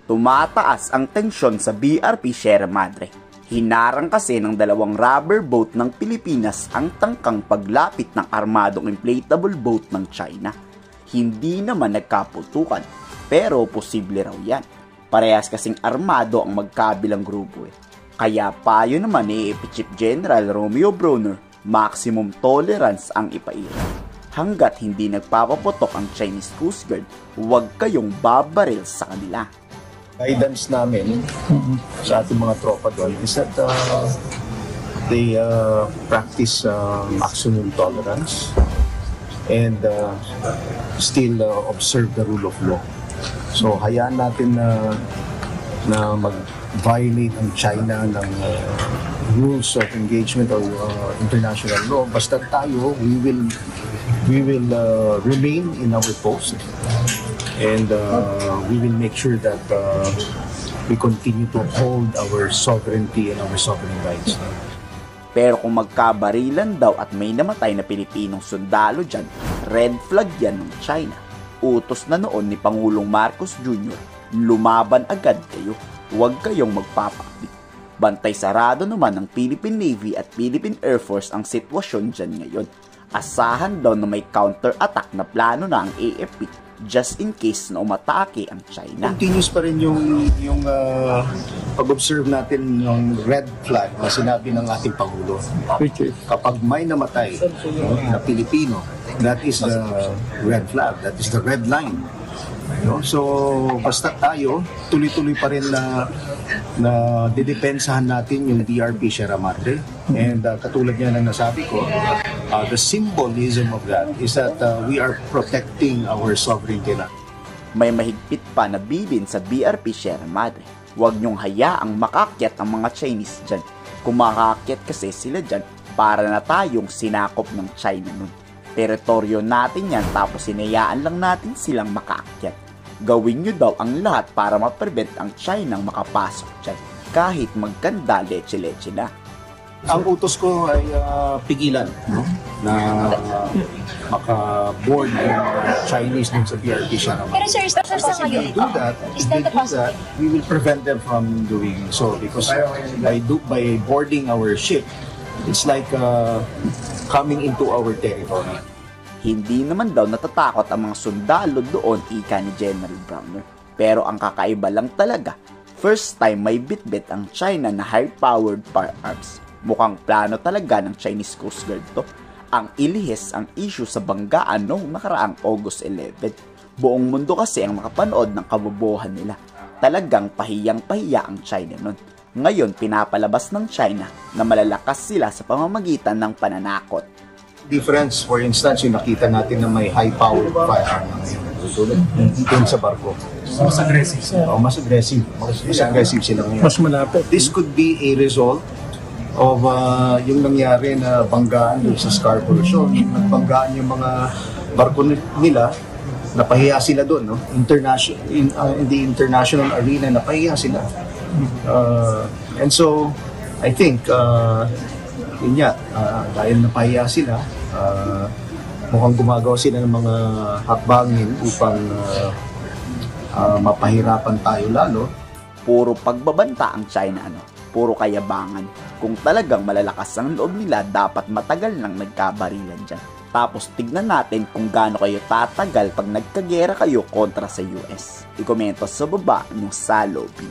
Tumataas ang tensyon sa BRP Sierra Madre. Hinarang kasi ng dalawang rubber boat ng Pilipinas ang tangkang paglapit ng armadong inflatable boat ng China. Hindi naman nagkaputukan, pero posible raw yan. Parehas kasing armado ang magkabilang grupo eh. Kaya payo naman ni Chief General Romeo Bronner, maximum tolerance ang ipaira. Hanggat hindi nagpapaputok ang Chinese Coast Guard, huwag kayong babaril sa kanila. Guidance namin sa ating mga tropa doon is that they practice maximum tolerance and still observe the rule of law. So hayaan natin na mag-violate ang China ng rules of engagement or international law. Basta tayo, we will remain in our post. And we will make sure that we continue to hold our sovereignty and our sovereign rights. Pero kung magkabarilan daw at may namatay na Pilipinong sundalo dyan, red flag yan ng China. Utos na noon ni Pangulong Marcos Jr., lumaban agad kayo, huwag kayong magpapakbit. Bantay sarado naman ng Philippine Navy at Philippine Air Force ang sitwasyon dyan ngayon. Asahan daw na may counter-attack na plano na ang AFP just in case na umatake ang China. Continuous pa rin yung pag-observe natin ng red flag na sinabi ng ating Pangulo. Kapag may namatay na Pilipino, that is the red flag, that is the red line. So basta tayo, tuloy-tuloy pa rin na didepensahan natin yung BRP Sierra Madre. And katulad niya na nasabi ko, the symbolism of that is that we are protecting our sovereignty. May mahigpit pa na bilin sa BRP Sierra Madre. Huwag niyong hayaang makakyat ang mga Chinese dyan. Kung makakyat kasi sila dyan, para na tayong sinakop ng China nun. Teritoryo natin yan, tapos sinayaan lang natin silang makaakyat. Gawin nyo daw ang lahat para ma-prevent ang China makapasok dyan, kahit magkanda leche-leche na. Ang utos ko ay pigilan, na maka-board yung Chinese dun sa BRP Sierra Madre. Pero sir, sa ngayon, If they do that, we will prevent them from doing so, because by boarding our ship, it's like coming into our territory. Hindi naman daw natatakot ang mga sundalo doon, ika ni General Bronner. Pero ang kakaiba lang talaga, first time may bitbit ang China na high-powered firearms. Mukhang plano talaga ng Chinese Coast Guard to. Ang ilihis ang issue sa banggaan noong nakaraang August 11. Buong mundo kasi ang makapanood ng kabobohan nila. Talagang pahiyang-pahiya ang China nun. Ngayon, pinapalabas ng China na malalakas sila sa pamamagitan ng pananakot. Difference, for instance, yung nakita natin na may high-powered firearm doon sa barko. Mas aggressive. Mas aggressive. Mas aggressive sila ngayon. Mas malapit. This could be a result of yung nangyari na banggaan doon sa Scarborough Shoal. Nagbanggaan yung mga barko nila, napahiya sila doon, no? In the international arena, napahiya sila. And so, I think, yun nga, dahil napahiya sila, mukhang gumagawa sila ng mga hakbangin upang mapahirapan tayo lalo. Puro pagbabanta ang China, puro kayabangan. Kung talagang malalakas ang loob nila, dapat matagal nang nagkabarilan dyan. Tapos tignan natin kung gaano kayo tatagal pag nagkagera kayo kontra sa US. I-komento sa baba yung salobi.